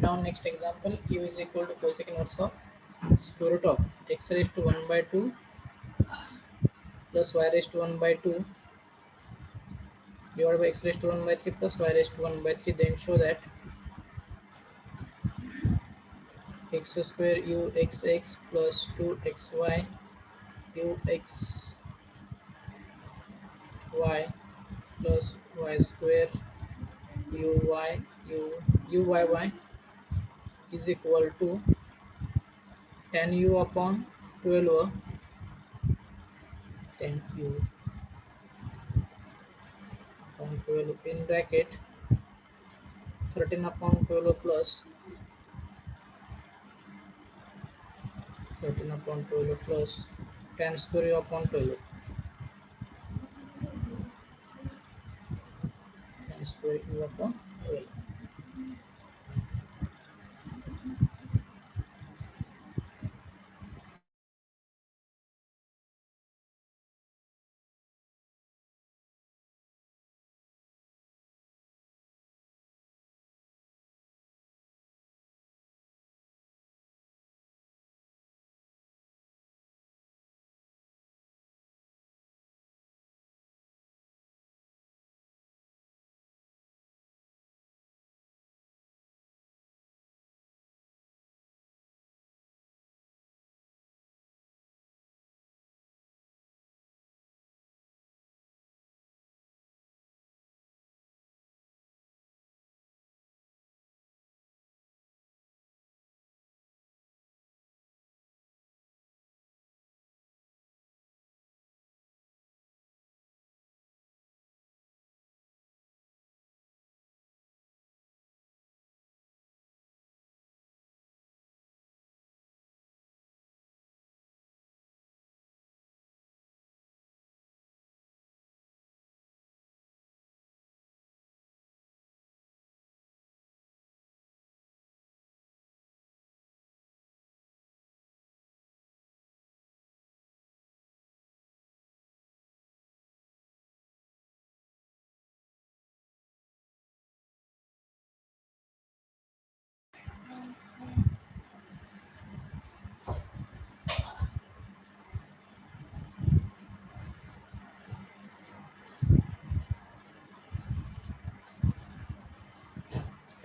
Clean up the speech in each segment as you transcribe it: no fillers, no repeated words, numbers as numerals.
down next example. U is equal to cosec inverse of square root of x raised to 1 by 2 plus y raised to 1 by 2 divided by x raised to 1 by 3 plus y raised to 1 by 3. Then show that x square u x x plus 2xy u x y plus y square u y u u y y is equal to tan u upon 12 tan u upon 12 in bracket 13 upon 12 plus 13 upon 12 plus tan square u upon 12 tan square u upon 12.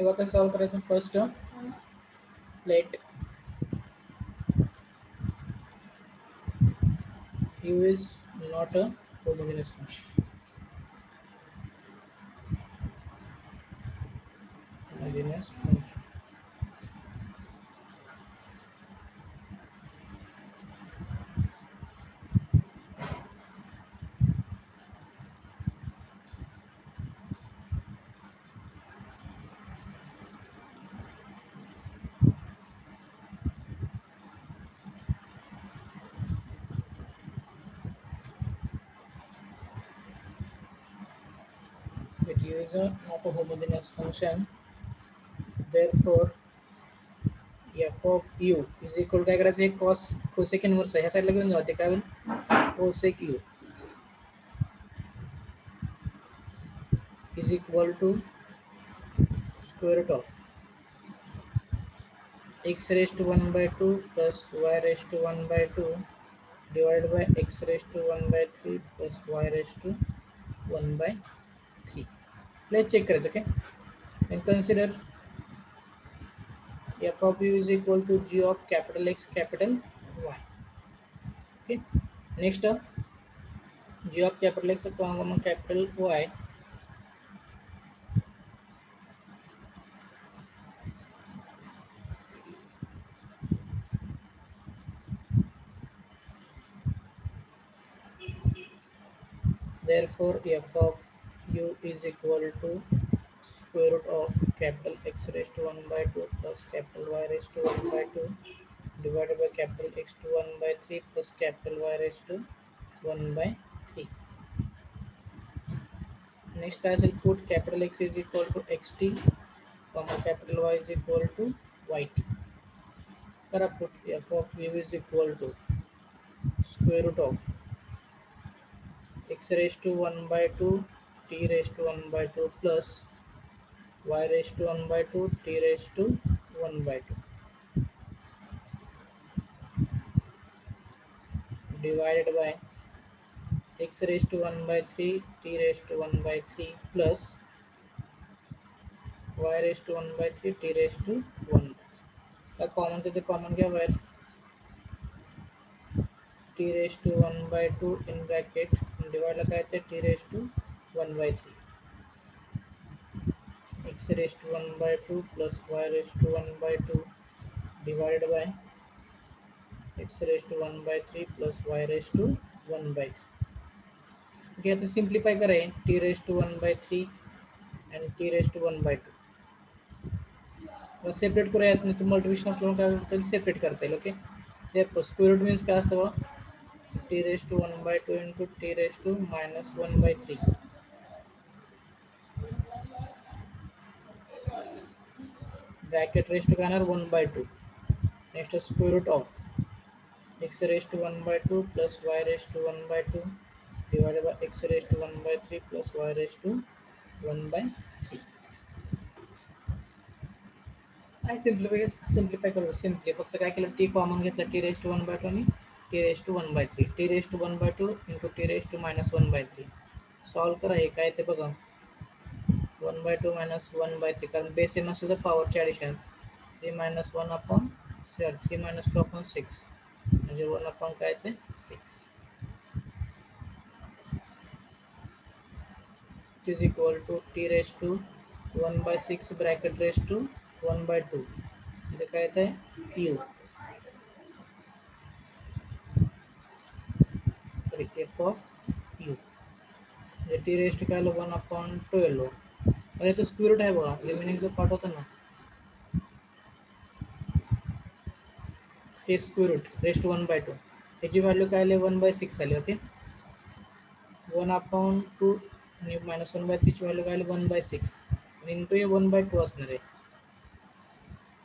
तेव्हा काय solve करायचं first let u is not a homogeneous function. Homogeneous function. It is not a homogeneous function. Therefore, f of u is equal काय करायचं, एक cos cosec inverse ह्या साईडला घेऊन जाते, काय होईल cosec u is equal to square root of x raised to 1 by 2 plus y raised to 1 by 2 divided by x raised to 1 by 3 plus y raised to 1 by 3. Let's check करायचं. Okay, and consider f of u is equal to g of capital X capital Y. Okay, next g of capital X upon capital Y therefore f of u is equal to square root of capital X raised to 1 by 2 plus capital Y raised to 1 by 2 divided by capital X to 1 by 3 plus capital Y raised to 1 by 3. Next I shall put capital X is equal to xt comma capital Y is equal to yt. Then I put f of u is equal to square root of x raised to 1 by 2 t raised to 1 by 2 plus y raised to 1 by 2 t raised to 1 by 2 divided by x raised to 1 by 3 t raised to 1 by 3 plus y raised to 1 by 3 t raised to 1 by 3. Common थे तो common क्या हुआ t raised to 1 by 2 in bracket divide लगाए थे t raised to 1 by 3 x raised to 1 by 2 plus y raised to 1 by 2 divided by x raised to 1 by 3 plus y raised to 1 by 3. Okay, तो simplify करें t raised to 1 by 3 and t raised to 1 by 2 separate करूया तो multiplication असल्यामुळे काय होतं separate करता येईल. Okay therefore square root means काय असतं t raised to 1 by 2 into t raised to minus 1 by 3 bracket raised to काय येणार 1 by 2 next square root of x raised to 1 by 2 plus y raised to 1 by 2 divided by x raised to 1 by 3 plus y raised to 1 by 3. काय simplify करू simply फक्त काय केलं t common घेतला t raised to 1 by 2 आणि t raised to 1 by 3 t raised to 1 by 2 into t raised to minus 1 by 3 solve करा हे काय ते बघा 1 by 2 minus 1 by 3 कारण बेस सेम असेल तर पॉवरचे addition 3 minus 1 upon 3 minus 2 upon 6 म्हणजे 1 upon काय ते 6 is equal to t raised to 1 by 6 bracket raised to 1 by 2 म्हणजे काय ते u sorry f of u म्हणजे t raised to काय आलं 1 upon 12 आणि तो स्क्वेअर रूट आहे बघा रिमेनिंग जो पार्ट होता ना हे स्क्वेअर रूट रेस्ट 1 by 2 याची व्हॅल्यू काय आली 1 by 6 आली. ओके 1 upon 2 आणि मायनस 1 by 3 ची व्हॅल्यू काय आली 1 by 6 आणि इंटू हे 1 by 2 असणार आहे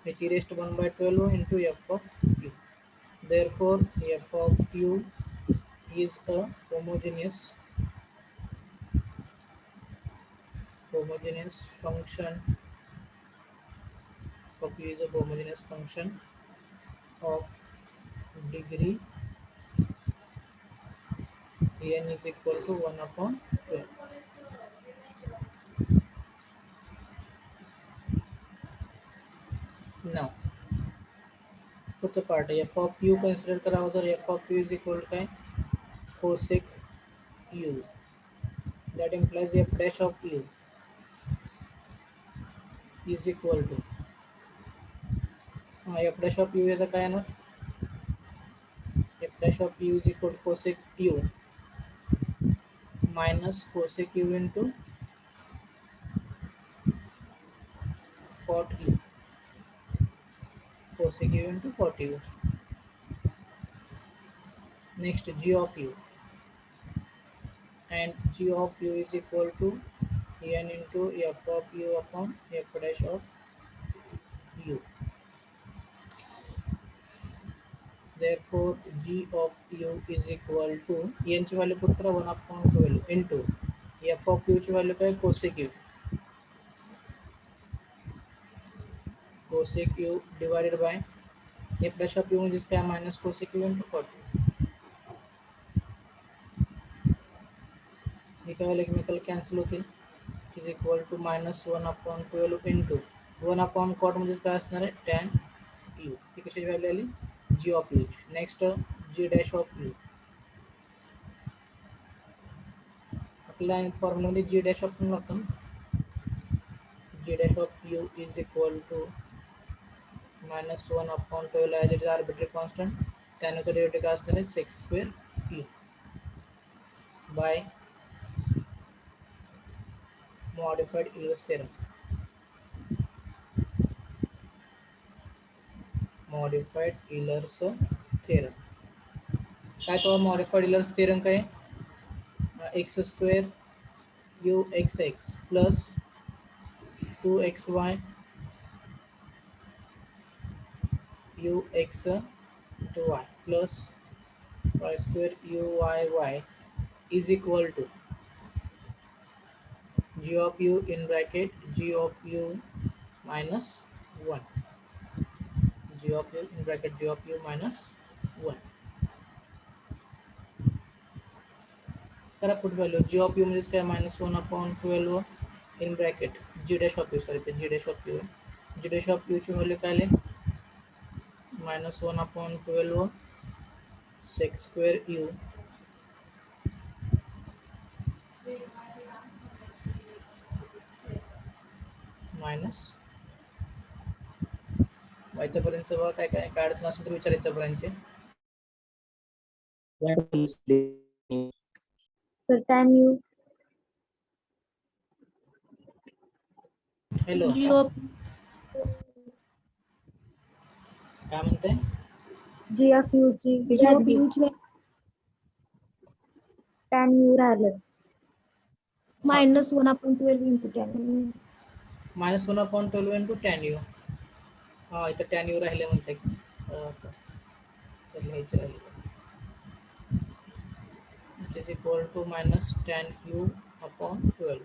हे t raised to 1 by 12 into f of u. Therefore f of u is a homogeneous function of u is a homogeneous function of degree n is equal to 1 upon 12. Now पुढचा part आहे f of u consider करावं तर f of u is equal to काय cosec u that implies f dash of u is equal to f dash of u याचा काय येणार f dash of u is equal to cosec u minus cosec u into cot u cosec u into cot u. Next g of u and g of u is equal to n into f of u upon f dash of u. Therefore g of u is equal to n ची value put करा 1 upon 12 into f of u ची value काय cosec u divided by f dash of u म्हणजे काय minus cosec u into cot u. हे काय एकमेकाला cancel होतील is equal to minus 1 upon 12 into 1 upon cot म्हणजे काय असणार आहे टॅन यू ही कशाची व्हॅल्यू आली g of u. Next g dash of u आपल्या फॉर्म्युलामध्ये जी डॅश ऑफ यू लागतं g dash of u is equal to minus 1 upon 12 as it is arbitrary constant त्यानुसार डेरिव्हेटिव्ह काय असणार आहे sec square u by modified Euler's theorem. Modified Euler's theorem. काय तो modified Euler's theorem काय x square u x x plus 2xy u x 2y plus y square u y y is equal to g of u in bracket g of u minus 1 g of u in bracket g of u minus 1. करा put value g of u म्हणजे काय minus 1 upon 12 in bracket g dash of u sorry ते g dash of u g dash of u ची value काय आली minus 1 upon 12 sec square u minus इथपर्यंत बघा काय काय काय अडचण असेल तर विचार इथपर्यंतचे Sir, tan u. हॅलो काय म्हणते G of u, tan u राहिलं. minus 1 upon 12 into 10. minus 1 upon 12 into tan u हा इथं tan u राहिले म्हणते तर लिहायचे राहिले which is equal to minus tan u upon 12.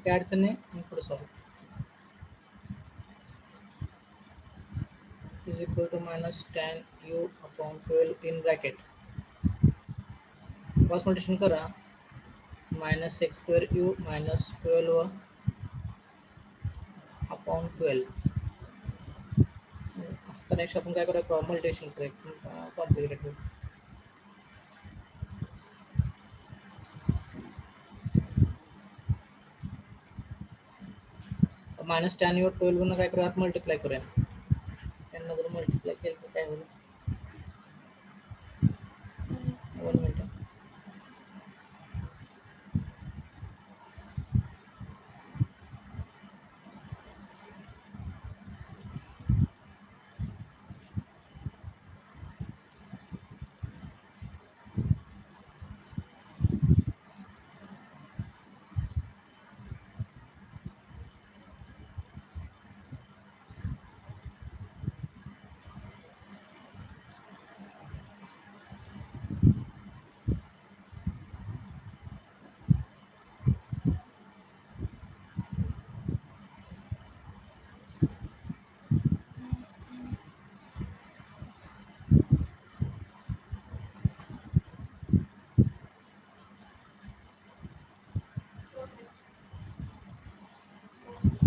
काय अडचण नाही मी पुढे solve is equal to minus tan u upon 12 in bracket cross multiplication करा minus x square u minus 12 upon 12 असं नेक्स्ट आपण काय करूया मल्टिप्लिकेशन करूया कॉम्प्लिकेटेड करू माइनस tan u 12 ने काय करूया मल्टिप्लाय करूया त्यांना जर मल्टिप्लाय केलं तर काय होईल 1 मिनिट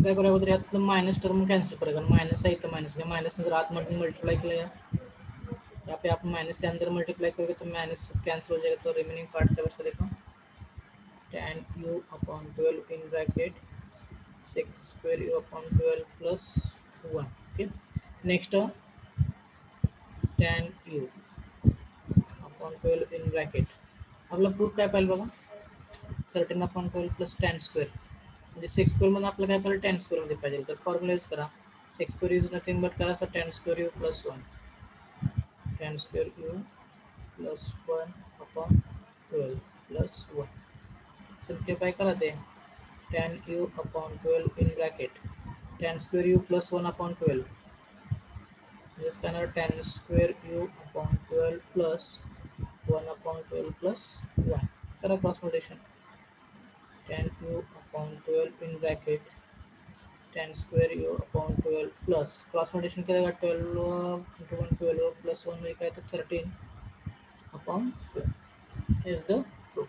काय करूया अगोदर यातलं मायनस टर्म कॅन्सल करूया कारण मायनस आहे इथं मायनस मायनस जर आतमध्ये मल्टीप्लाई केलं यहाँ पे आप माइनस से अंदर मल्टीप्लाई करोगे तो माइनस कैंसिल हो जाएगा तो रिमेनिंग पार्ट का वैसे देखो tan u upon 12 in bracket sec square u upon 12 plus 1 okay next tan u upon 12 in bracket आपला प्रूफ काय पाहिजे बघा 13 upon 12 plus tan square म्हणजे सेक्स स्क्वेअर मध्ये आपल्याला काय पाहिजे tan square मध्ये पाहिजे तर फॉर्म्युला यूज करा sec square is nothing but काय असं tan square u plus 1 tan square u plus 1 upon 12 plus 1 simplify करा दे tan u upon 12 in bracket tan square u plus 1 upon 12 this kind of tan square u upon 12 plus 1 upon 12 plus 1 करा cross multiplication tan u upon 12 in bracket tan square u upon 12 plus cross multiplication केलेगा 12 into 1 12 plus 1 में क्या है तो 13 upon 12 is the truth.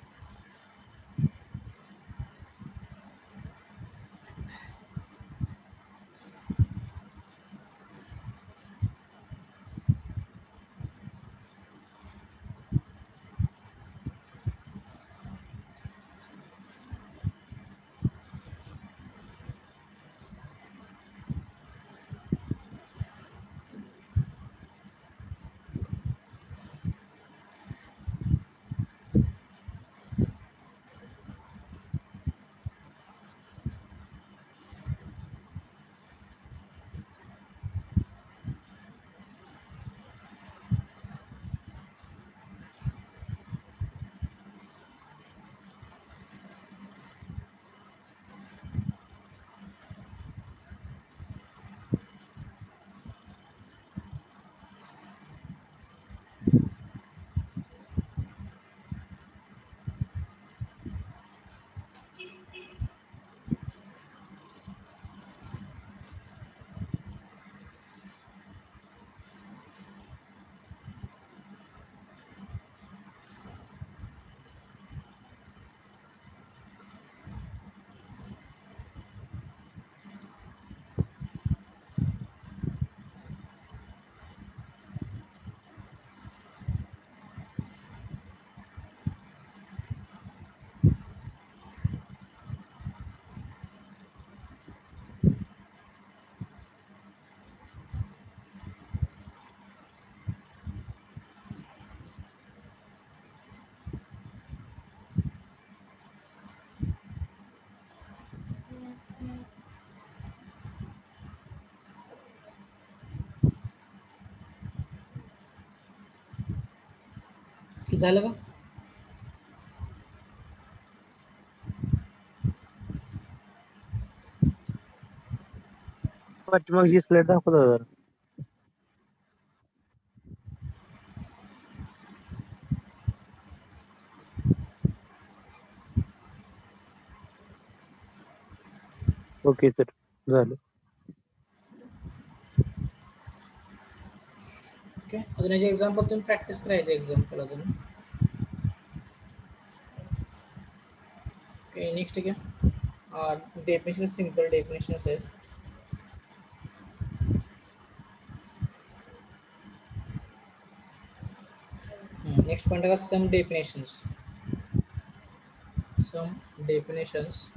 झालं का? पाठीमागची slide दाखवतो जरा. ओके सर, झालं. ओके, अजून याचे एक्झाम्पल तुम्ही प्रॅक्टिस करायचे एक्झाम्पल अजून. ओके, नेक्स्ट ठीक आहे. डेफिनेशन सिंपल डेफिनेशन असेल. नेक्स्ट पॉइंट आहे some definitions. Some definitions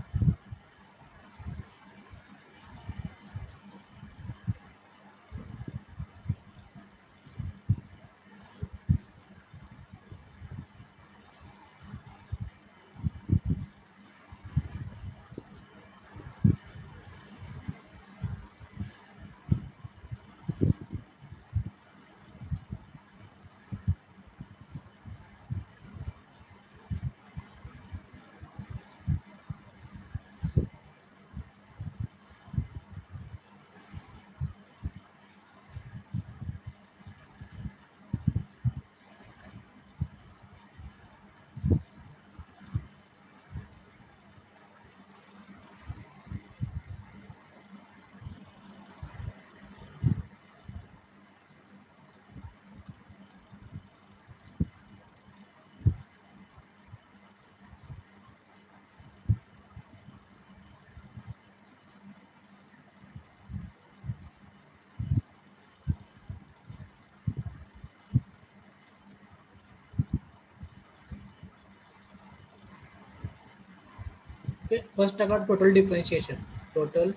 okay. First about total differentiation. Total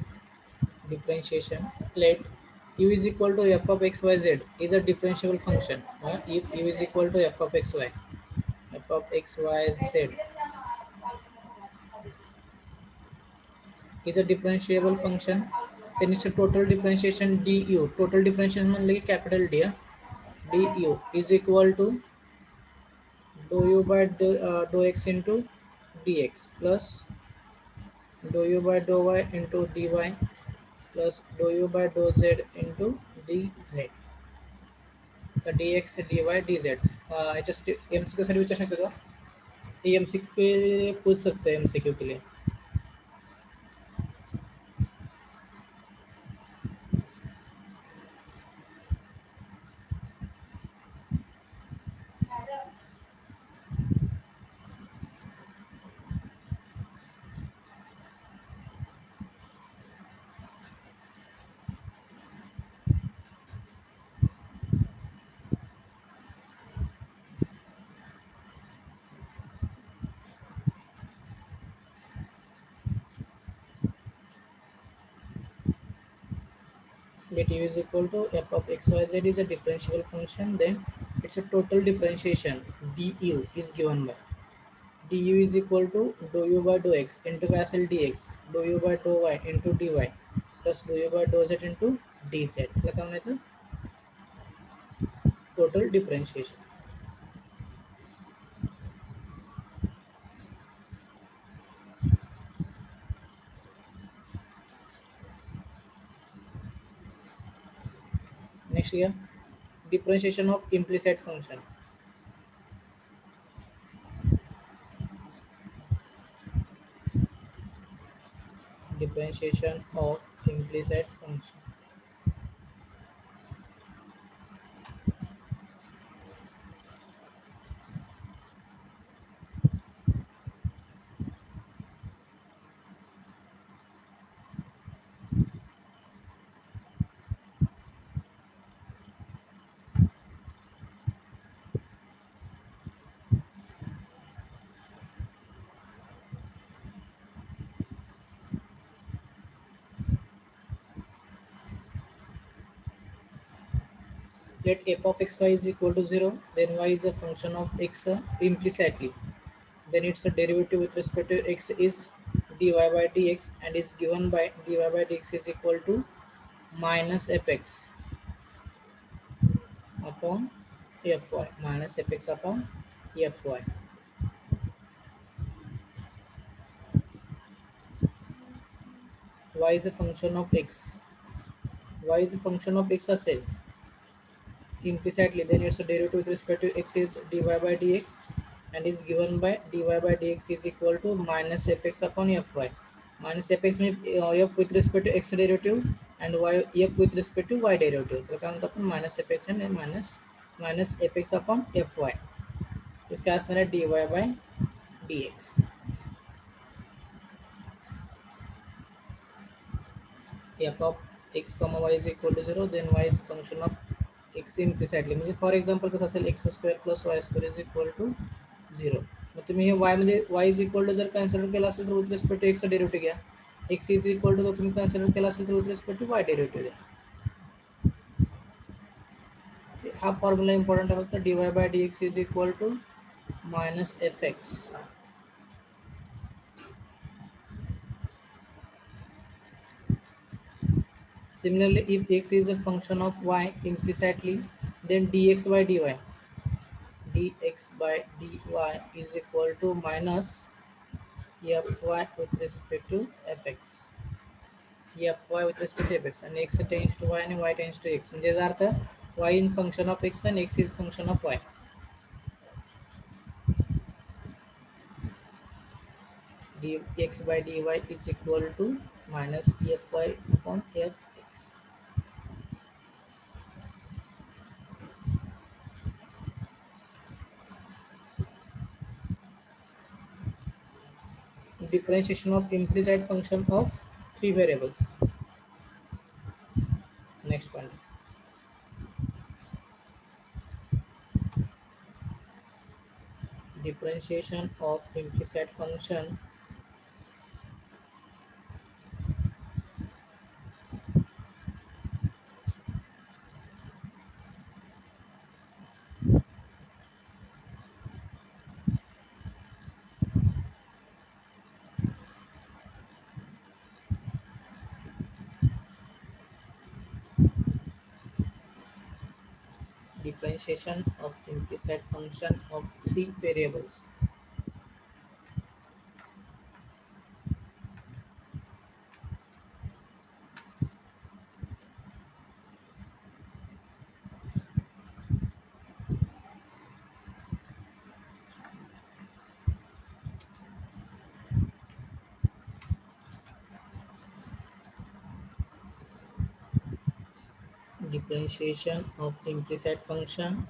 differentiation. Let u is equal to f of x y z is a differentiable function. If u is equal to f of x y, f of x y z is a differentiable function, then it's a total differentiation du. Total differentiation म्हणलं की capital D. Du is equal to dou u by dou x into dx plus dou u by dou y into dy plus dou u by dou z into dz. तर dx dy dz याच्या MCQ साठी विचार शकते का? MCQ पूछ सकते हैं MCQ के लिए. let u is equal to f of xyz is a differentiable function, then it's a total differentiation du is given by du is equal to dou u by dou x into cancel dx, dou u by dou y into dy plus dou u by dou z into dz. એટલે તમને છે total differentiation. Next here, differentiation of implicit function. Differentiation of implicit function. Let f of xy is equal to 0, then y is a function of x implicitly. Then its a derivative with respect to x is dy by dx and is given by dy by dx is equal to minus fx upon fy, minus fx upon fy. Y is a function of x. Y is a function of x असेल implicitly, then its a derivative with respect to x is dy by dx and is given by dy by dx is equal to minus fx upon fy. Minus fx means f with respect to x derivative and y f with respect to y derivative. So count upon minus fx and minus fx upon fy. इसका answer मेरा dy by dx. f of x comma y is equal to 0, then y is function of x implicitly. म्हणजे for example कसं असेल x square plus y square is equal to 0. मग तुम्ही हे y मध्ये y is equal to जर consider केला असेल तर विथ रिस्पेक्ट टू एक्सचा डेरिव्हेटिव्ह घ्या. एक्स इज इक्वल टू जर तुम्ही कन्सिडर केला असेल तर with respect to y derivative घ्या. हा फॉर्म्युला इम्पॉर्टंट आहे फक्त dy by dx is equal to minus f x. Similarly, if x is a function of y implicitly, then dx by dy is equal to minus fy with respect to fx. fy with respect to fx, and x tends to y and y tends to x. म्हणजे याचा अर्थ y in function of x and x is function of y. dx by dy is equal to minus fy upon fx. Differentiation of implicit function of three variables. Next one. Differentiation of implicit function differentiation of implicit function of three variables. Differentiation of implicit function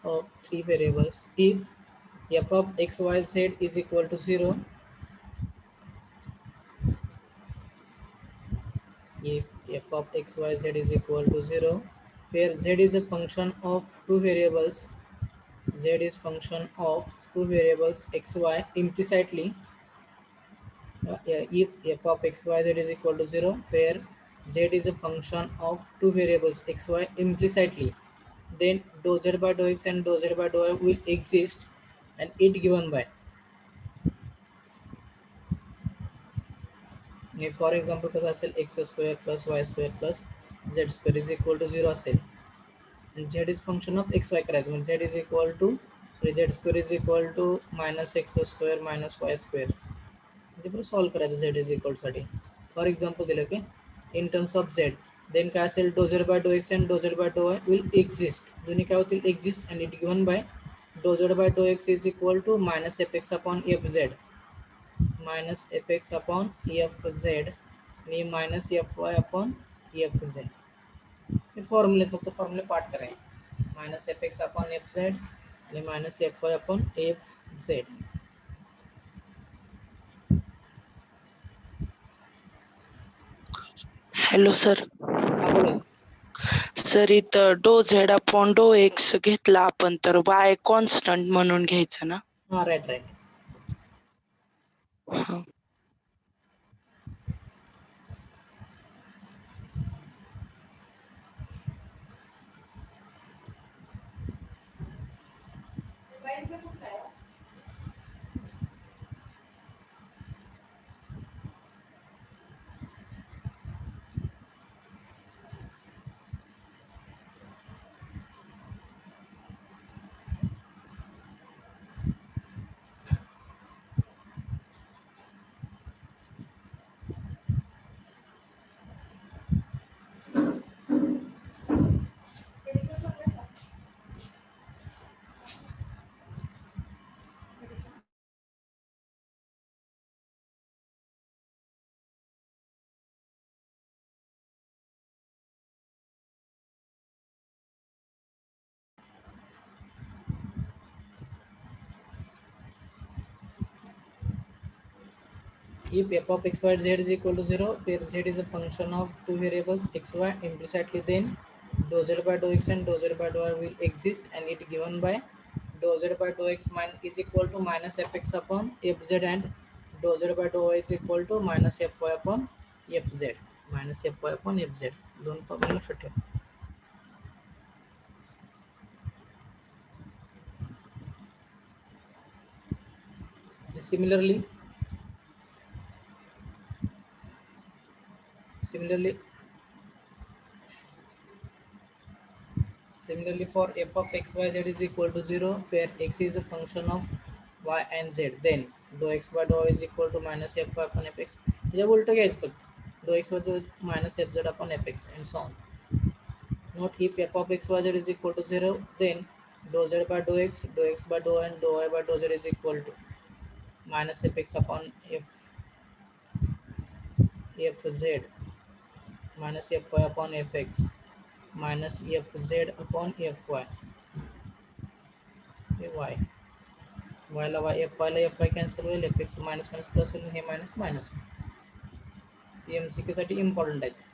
of three variables. If f of x y z is equal to 0, if f of x y z is equal to 0, where z is a function of two variables, z is function of two variables x y implicitly. If f of x y z is equal to 0, where z is a function of two variables x y implicitly, then dou z by dou x and dou z by dou y will exist and it given by, for example कसं असेल x square plus y square plus z square is equal to 0 असेल and z is function of x y करायचं म्हणजे z is equal to z square is equal to minus x square minus y square म्हणजे पुढे solve करायचं z is equal साठी. For example दिलं की in terms of z then काय असेल doe z by doe x and doe z by doe y will exist, दोन्ही काय होतील exist and it given by doe z by doe x is equal to minus f x upon f z minus f x upon f z आणि minus f y upon f z. हे फॉर्म्युले फक्त फॉर्म्युले पाठ करायचे, minus f x upon f z आणि minus f y upon f z. Hello sir. हा बोला. सर इथं doe z upon doe x घेतला आपण तर वाय कॉन्स्टंट म्हणून घ्यायचं ना? हा राईट राईट. हा. If f of x y z is equal to 0, where z is a function of two variables x y implicitly, then dou z by dou x and dou z by dou y will exist and it given by dou z by dou x is equal to minus fx upon fz and dou z by dou y is equal to minus fy upon fz minus fy upon fz. दोन formula लक्षात ठेवा. Similarly for f of x y z is equal to 0, where x is a function of y and z, then dou x by dou y is equal to minus f y upon fx. जब उल्टा घ्यायचं फक्त dou x by dou minus fz upon fx and so on. Note if f of x y z is equal to 0, then dou z by dou x by dou y and dou y by dou z is equal to minus fx upon fz minus fy upon fx minus fz upon fy. y y La y fy La fy cancel होईल, fx minus minus plus होईल, हे minus minus. MCQ साठी important आहे.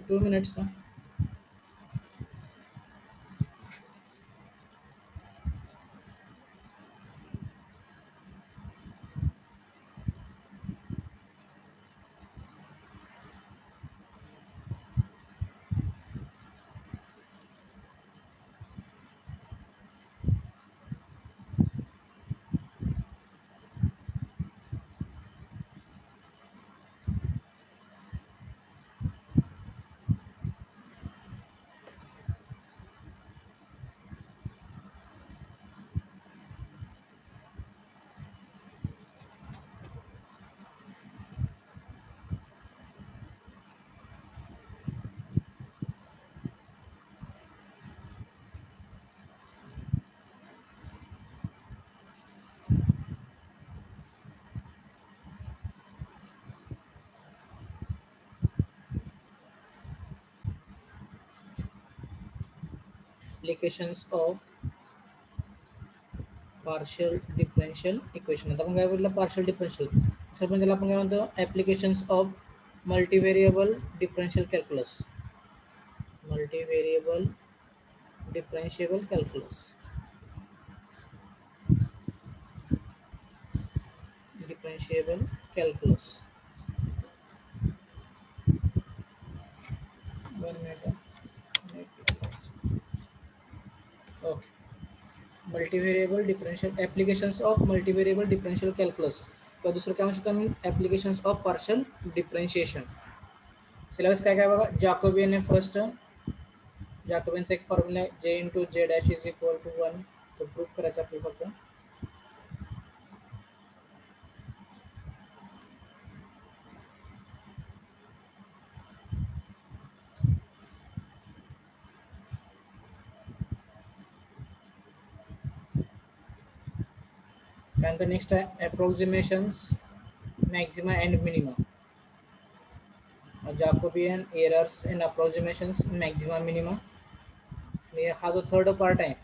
2 minutes. Applications of partial differential equation. आता आपण काय बोललं partial differential. तर आपण त्याला आपण काय म्हणतो applications of multivariable differential calculus. Multivariable differentiable calculus. Differentiable calculus. 1 minute. Okay. Multivariable differential applications of multivariable differential calculus किंवा दुसरं काय म्हणतो आम्ही applications of partial differentiation. Syllabus काय काय बघा जॅकोबियन आहे फर्स्ट जॅकोबियनचा एक फॉर्म्युला आहे j into j dash is equal to 1 तो प्रूफ करायचा आपल्याला फक्त and the next approximations maxima and minima Jacobian errors and approximations maxima minima हा जो थर्ड पार्ट आहे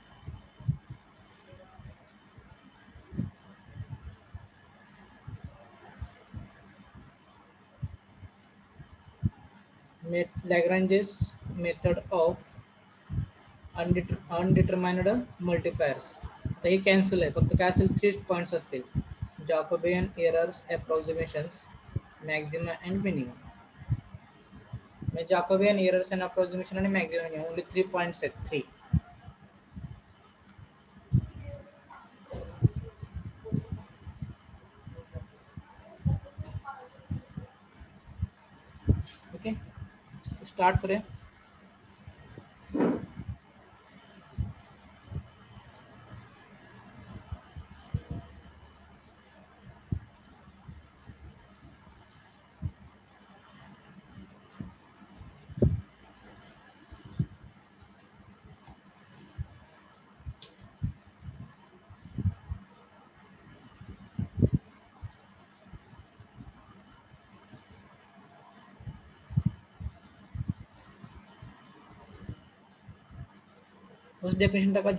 Lagrange's method of undetermined multipliers तर हे कॅन्सल आहे फक्त काय असेल 3 पॉइंट्स असतील Jacobian errors approximations maxima and minima म्हणजे Jacobian errors and approximation आणि maxima minima only 3 पॉइंट्स आहेत 3 ओके स्टार्ट करें फर्स्ट डेफिनेशन टाका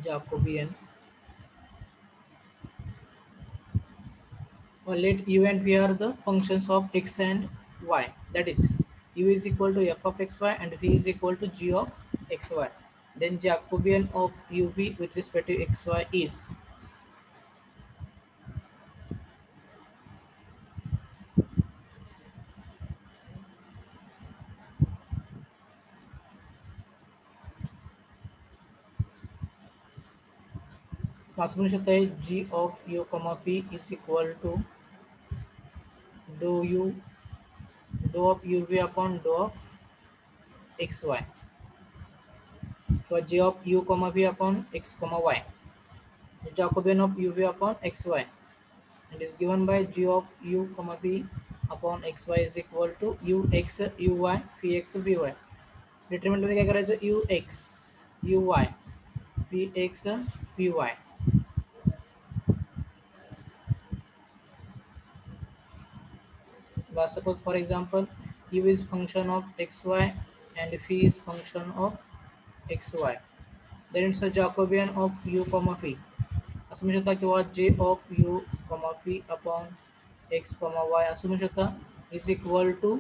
Jacobian or let u and v are the functions of x and y that is u is equal to f of xy and v is equal to g of xy then Jacobian of uv with respect to xy is असं म्हणू शकता g of u comma v is equal to dou of uv upon dou of xy किंवा g of u comma v upon x comma y Jacobian of uv upon xy and is given by g of u comma v upon xy is equal to ux uy vx vy determinant मध्ये काय करायचं ux uy vx vy suppose for example u is function of xy and v is function of xy then it's a Jacobian of u comma v असं म्हणू शकता किंवा j of u comma v upon x comma y असं म्हणू शकता is equal to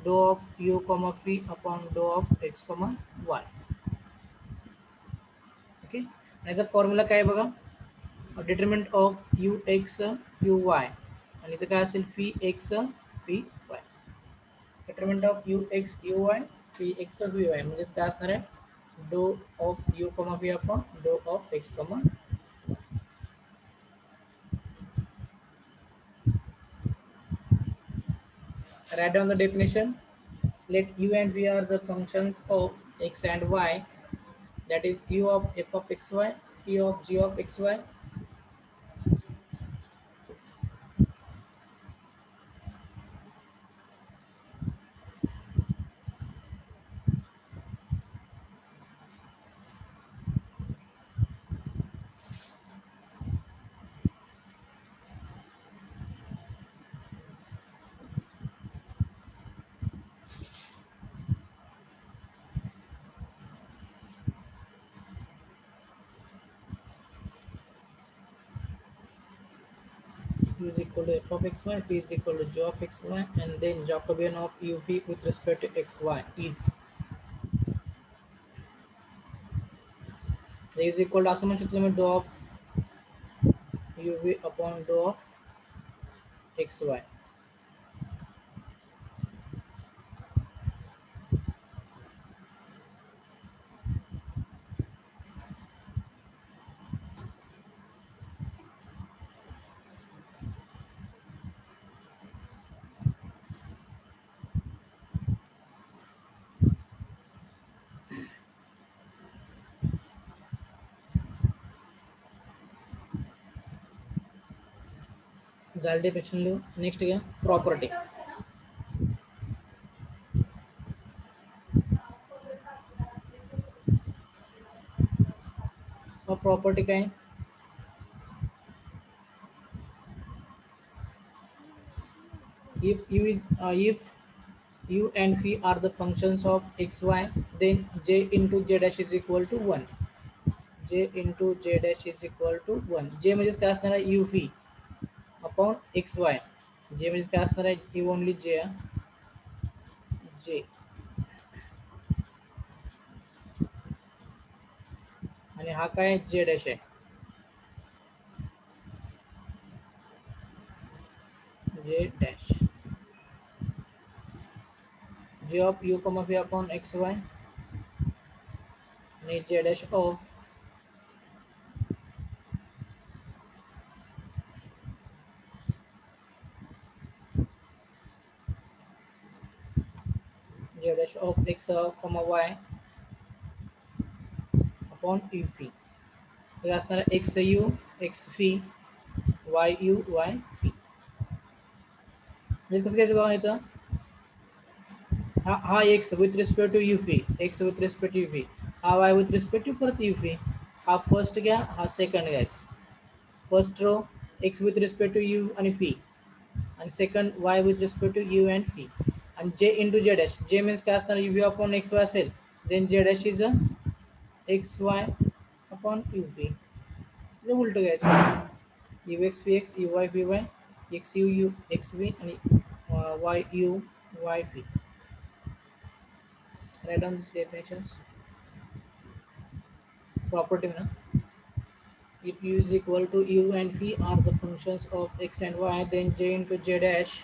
doe of u comma phi upon doe of x comma y. Okay, याचा formula काय बघा, determinant of u x u y आणि इथं काय असेल phi x phi y. Determinant of u x u y phi x phi y म्हणजेच काय असणार आहे doe of u comma phi upon doe of x comma. Write down the definition. Let u and v are the functions of x and y. That is u of f of xy, phi of g of xy. U is equal to f of xy, phi is equal to g of xy, and then Jacobian of u v with respect to xy is. The is equal to असं म्हणू शकतो मी doe of u v upon doe of xy. झालं definition लिहू. Next घ्या property. Property काय, if u and phi are the functions of xy, then j into j dash is equal to 1. j into j dash is equal to 1. j म्हणजेच काय असणार आहे u phi upon xy. j म्हणजे काय असणार आहे u only j j आणि हा काय j dash आहे j dash. j of u comma v upon xy आणि j dash of j dash of x comma y upon u phi. हे असणार आहे x u x phi y u y phi. म्हणजे कसं घ्यायचं बघा इथं, हा x with respect to u phi, x with respect to u phi, हा y with respect to परत यू फी. हा फर्स्ट घ्या, हा सेकंड घ्यायचा. First row x with respect to u आणि फी, आणि second y with respect to u and phi, आणि j into j dash. j means काय असणार u v upon x y असेल, then j dash is x y upon you फी. म्हणजे उलट घ्यायचं, u x phi x u y phi y x u u x v आणि y u y phi. Write down these definitions. Property na, if u is equal to u and phi are the functions of x and y, then j into j dash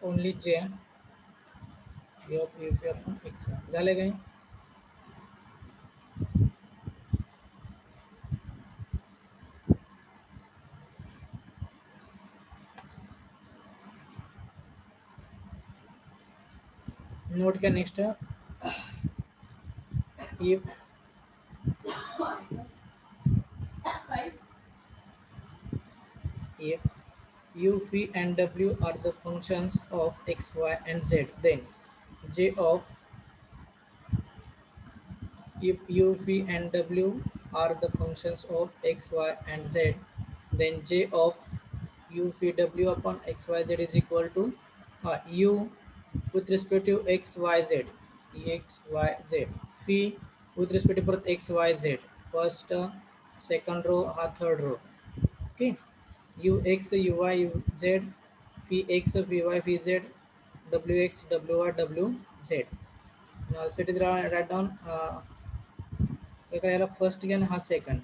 only j of u phi upon x y झाले काय? Note क्या next if if u phi and w are the functions of x y and z, then j of if u phi and w are the functions of x y and z, then j of u phi w upon x y z is equal to u with respect to x y z, x y z phi with respect to both x y z, first second row third row. Okay, ux uy uz phi x phi y phi z wx wy wz. Now so it is write down याला first घ्या आणि हा second.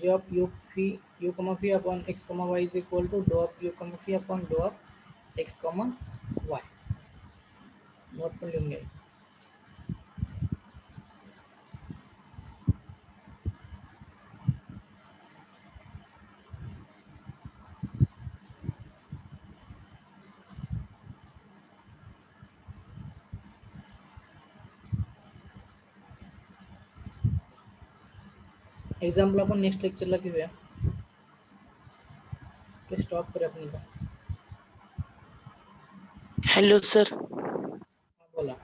J of u phi u comma phi upon x comma y is equal to dou of u comma phi upon dou of x comma y. Note पण लिहून घ्या. Example आपण next लेक्चरला घेऊया. ते स्टॉप करूया आपण इथं. Hello sir. बोला.